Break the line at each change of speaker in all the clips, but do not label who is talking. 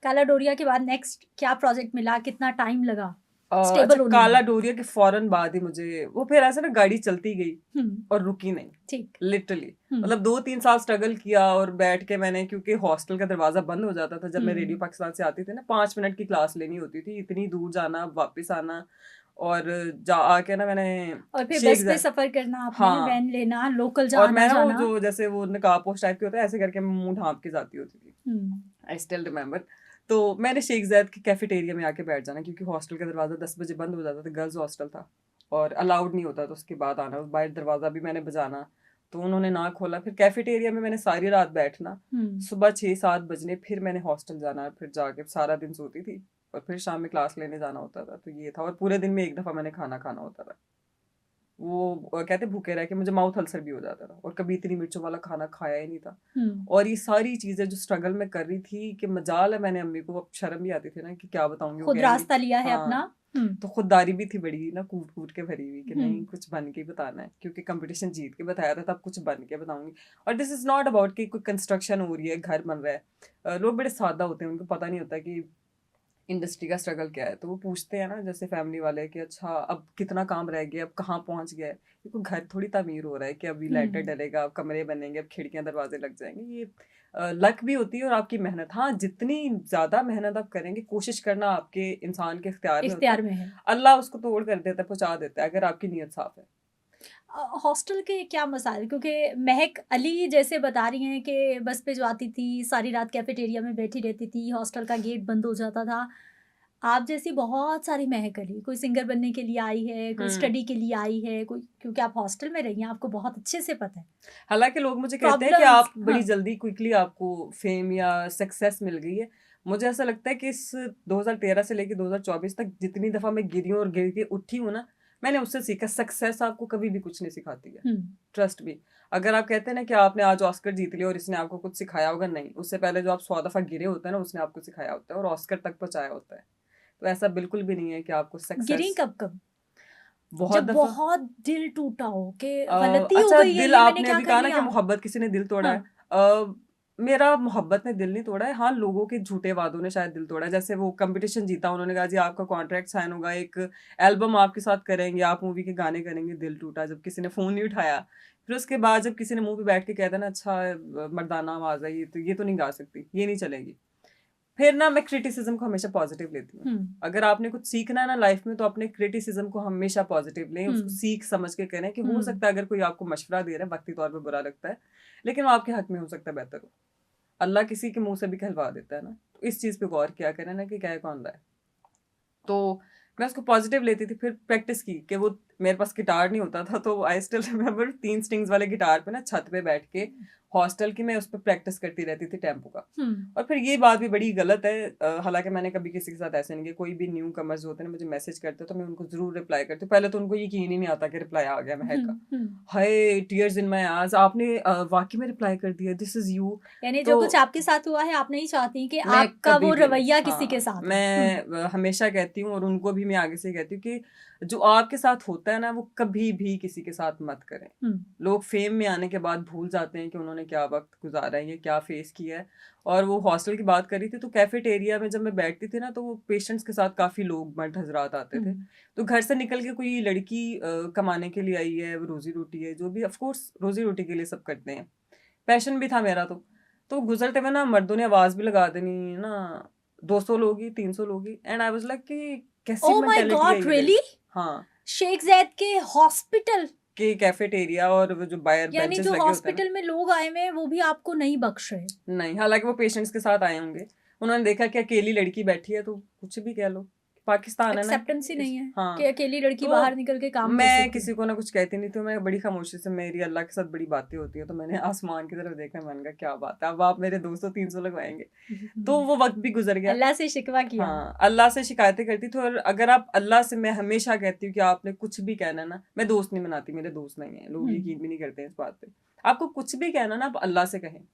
काला डोरिया के बाद नेक्स्ट क्या प्रोजेक्ट मिला, कितना टाइम लगा स्टेबल
अच्छा,
होने
काला
में?
डोरिया के फौरन बाद ही मुझे वो फिर ऐसा ना गाड़ी चलती गई
हम्म,
और रुकी नहीं,
ठीक।
लिटरली। मतलब 2-3 साल स्ट्रगल किया और बैठ के मैंने, क्योंकि हॉस्टल का दरवाजा बंद हो जाता था जब मैं रेडियो पाकिस्तान से आती थी ना, 5 मिनट की क्लास लेनी होती थी, इतनी दूर जाना वापस आना, और जा आके ना मैंने
और फिर
शेख
बस पे
ज़ैद,
सफर करना आपने,
हाँ,
वैन लेना, लोकल
और
आना
मैं ना वो
जाना।
जो जैसे वो नकाब पोस्ट टाइप के होता है ऐसे करके मैं मुंह ढांप के जाती होती थी,
हम्म,
आई स्टिल रिमेम्बर। तो मैंने शेख ज़ैद के कैफेटेरिया में आके बैठ जाना, क्योंकि हॉस्टल का दरवाज़ा 10 बजे बंद हो जाता था, गर्ल्स हॉस्टल था और अलाउड नहीं होता था उसके बाद आना, बाहर दरवाज़ा भी मैंने बजाना, तो उन्होंने ना खोला। फिर कैफेटेरिया में मैंने सारी रात बैठना, सुबह 6-7 बजने फिर मैंने हॉस्टल जाना, फिर जाके सारा दिन सोती थी और फिर शाम में क्लास लेने जाना होता था। तो ये था, और पूरे दिन में एक दफ़ा मैंने खाना खाना होता था। वो कहते भूखे रह के मुझे माउथ अल्सर भी हो जाता था, और कभी इतनी मिर्चों वाला खाना खाया ही नहीं था। और ये सारी चीजें जो स्ट्रगल में कर रही थी कि मजाल है, मैंने अम्मी को, अब शर्म भी आती थी ना कि क्या बताऊंगी, वो
खुद
कहेंगी।
रास्ता लिया है अपना।
हाँ, तो खुददारी भी थी बड़ी ना, कूट कूट के भरी हुई कि नहीं कुछ बन के ही बताना है, क्योंकि कंपटीशन जीत के बताया था, तब कुछ बन के बताऊंगी। और दिस इज नॉट अबाउट कि कोई कंस्ट्रक्शन हो रही है, घर बन रहा है, लोग बड़े सादा होते हैं, उनको पता नहीं होता कि इंडस्ट्री का स्ट्रगल क्या है। तो वो पूछते हैं ना जैसे फैमिली वाले कि अच्छा अब कितना काम रह गया, अब कहाँ पहुंच गया है, क्योंकि घर थोड़ी तामीर हो रहा है कि अभी लेंटर डलेगा, अब कमरे बनेंगे, अब खिड़कियां दरवाजे लग जाएंगे। ये लक भी होती है और आपकी मेहनत। हाँ, जितनी ज्यादा मेहनत आप करेंगे, कोशिश करना आपके इंसान के इख्तियार में होता
इख्तियार
है,
में है।
अल्लाह उसको तोड़ कर देता है, पहुंचा देता है, अगर आपकी नीयत साफ है।
हॉस्टल के क्या मसाले, क्योंकि महक अली जैसे बता रही हैं कि बस पे जो आती थी सारी रात कैफेटेरिया में बैठी रहती थी, हॉस्टल का गेट बंद हो जाता था। आप जैसी बहुत सारी महक अली, कोई सिंगर बनने के लिए आई है, कोई स्टडी के लिए आई है, कोई, क्योंकि आप हॉस्टल में रही हैं, आपको बहुत अच्छे से पता है
हालांकि लोग मुझे कहते हैं कि
प्रॉब्लम्स।
आप बड़ी जल्दी क्विकली आपको फेम या सक्सेस मिल गई है। मुझे ऐसा लगता है कि इस 2013 से लेकर 2024 तक जितनी दफा मैं गिरी हूँ और गिर के उठी हूँ ना, मैंने उससे सीखा। सक्सेस आपको कभी भी कुछ नहीं सिखाती है, ट्रस्ट भी। अगर आप कहते हैं ना कि आपने आज ऑस्कर जीत लिया और इसने आपको कुछ सिखाया होगा, नहीं, उससे पहले जो आप 100 दफा गिरे होते हैं ना, उसने आपको सिखाया होता है और ऑस्कर तक पहुंचाया होता है। तो ऐसा बिल्कुल भी नहीं है कि आपको
गिरी
सक्सेस।
कब कब?
बहुत
जब
दफा।
बहुत दिल टूटा हो कि गलती हो
अच्छा,
गई है,
दिल
ये मैंने
आपने
क्या
अभी
कर
कहा ना कि
लिया।
मोहब्बत किसी ने दिल तोड़ा है।
हाँ।
मेरा मोहब्बत ने दिल नहीं तोड़ा है, हाँ, लोगों के झूठे वादों ने शायद दिल तोड़ा है। जैसे वो कंपटीशन जीता, उन्होंने कहा जी आपका कॉन्ट्रैक्ट साइन होगा, एक एल्बम आपके साथ करेंगे, आप मूवी के गाने करेंगे, दिल टूटा जब किसी ने फ़ोन नहीं उठाया। फिर उसके बाद जब किसी ने मुंह पे बैठ के कहता ना अच्छा मर्दाना आवाज़ है, ये तो नहीं गा सकती, ये नहीं चलेगी। फिर ना मैं क्रिटिसिज्म को हमेशा पॉजिटिव लेती हूँ। अगर आपने कुछ सीखना है ना लाइफ में, तो अपने क्रिटिसिज्म को हमेशा पॉजिटिव लें, उसको सीख समझ के करें कि हो सकता है अगर कोई आपको मशवरा दे रहा है, वक्ती तौर पे बुरा लगता है, लेकिन वो आपके हक में हो सकता है बेहतर हो। अल्लाह किसी के मुंह से भी कहलवा देता है ना, तो इस चीज़ पे गौर किया करें ना कि क्या कौन रहा है। तो मैं उसको पॉजिटिव लेती थी। फिर प्रैक्टिस की कि वो, मेरे पास गिटार नहीं होता था, तो आई स्टिल रिमेम्बर 3 स्ट्रिंग्स वाले गिटार पे ना छत पे बैठ के हॉस्टल की मैं उस पर प्रैक्टिस करती रहती थी टेम्पो का। और फिर ये बात भी बड़ी गलत है, हालांकि मैंने कभी किसी के साथ ऐसे नहीं किया। कोई भी न्यू कमर्स होते हैं ना, मुझे मैसेज करते तो मैं उनको जरूर रिप्लाई करती हूँ। पहले तो उनको यकीन ही नहीं आता कि रिप्लाई आ गया महक का। हाय, टीयर्स इन माई आईज, आपने वाकई में रिप्लाई कर दिया, दिस इज यू।
यानी जो
तो
कुछ आपके साथ हुआ है, आप नहीं चाहती कि
मैं
आपका
कभी
वो
भी नहीं,
रवैया किसी के
हाँ,
साथ हो।
मैं हमेशा कहती हूँ और उनको भी मैं आगे से कहती हूँ कि जो आपके साथ होता है ना, वो कभी भी किसी के साथ मत करें। लोग फेम में आने के बाद भूल जाते हैं कि उन्होंने क्या वक्त गुजारा है, ये क्या फेस किया है। और वो हॉस्टल की बात करी थी, तो कैफेटेरिया में जब मैं बैठती थी ना, तो वो पेशेंट्स के साथ काफ़ी लोग मर्द हजरात आते थे। तो घर से निकल के कोई लड़की कमाने के लिए आई है, रोजी रोटी है, जो भी, ऑफकोर्स रोजी रोटी के लिए सब करते हैं, पैशन भी था मेरा। तो गुजरते हुए ना मर्दों ने आवाज़ भी लगा देनी ना, 200 लोग ही, 300 लोग ही, एंड आई वाज लाइक कि कैसी
ओह माय
मेंटेलिटी है
गॉड,
ये।
रियली?
हाँ,
शेख जैद के हॉस्पिटल?
कि कैफेटेरिया और वो जो बायर
यानी
बेंचेस
जो
लगे होते हैं ना।
हॉस्पिटल में लोग आए हुए हैं वो भी आपको नहीं बख्श रहे?
नहीं, हालांकि वो पेशेंट्स के साथ आए होंगे, उन्होंने देखा कि अकेली लड़की बैठी है, तो कुछ भी कह लो, पाकिस्तान है ना।
एक्सेप्टेंस ही नहीं है
हाँ,
कि अकेली लड़की
तो
बाहर निकल के काम कर
मैं
सकती है।
किसी को ना कुछ कहती नहीं थी, मैं बड़ी खामोशी से, मेरी अल्लाह के साथ बड़ी बातें होती है, तो मैंने आसमान की तरफ देखा, मैंने कहा क्या बात है, अब आप मेरे 200-300 लगवाएंगे। तो वो वक्त भी गुजर गया।
अल्लाह से शिकवा किया?
हाँ, अल्लाह से शिकायतें करती थी। और अगर आप अल्लाह से, मैं हमेशा कहती हूँ कि आपने कुछ भी कहना ना, मैं दोस्त नहीं बनाती, मेरे दोस्त नहीं है, लोग यकीन भी नहीं करते हैं इस बात पे। आपको कुछ भी कहना ना, आप अल्लाह से कहें।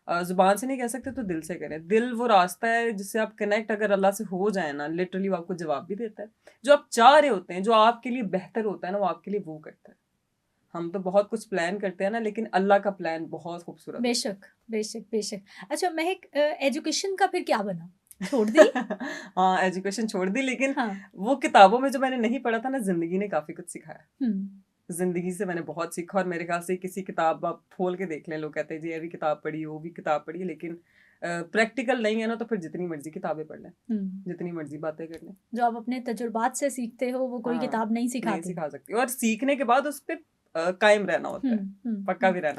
जुबान से नहीं कह सकते तो दिल से करें। दिल वो रास्ता है जिससे आप कनेक्ट अगर अल्लाह से हो जाए ना, लिटरली वो आपको जवाब भी देता है। जो आप चाह रहे होते हैं, जो आपके लिए बेहतर होता है ना, वो आपके लिए वो करता है। हम तो बहुत कुछ प्लान करते हैं ना, लेकिन अल्लाह का प्लान बहुत खूबसूरत होता है।
बेशक बेशक बेशक। अच्छा महक, एजुकेशन का फिर क्या बना? छोड़ दी?
हाँ, एजुकेशन छोड़ दी, लेकिन
हाँ।
वो किताबों में जो मैंने नहीं पढ़ा था ना, ज़िंदगी ने काफ़ी कुछ सिखाया।
हुँ।
ज़िंदगी से मैंने बहुत सीखा, और मेरे ख़्याल से किसी किताब आप खोल के देख लें, लोग कहते हैं जी ये भी किताब पढ़ी, वो भी किताब पढ़ी, लेकिन प्रैक्टिकल नहीं है ना, तो फिर जितनी मर्ज़ी किताबें पढ़ लें,
हुँ।
जितनी मर्ज़ी बातें कर लें।
जो आप अपने तजुर्बात से सीखते हो, वो कोई
हाँ,
किताब नहीं
नहीं
सिखाती।
सिखा सकती, और सीखने के बाद उस पे कायम रहना होता
हुँ,
है,
हुँ,
पक्का
हुँ।
भी रहना होता है।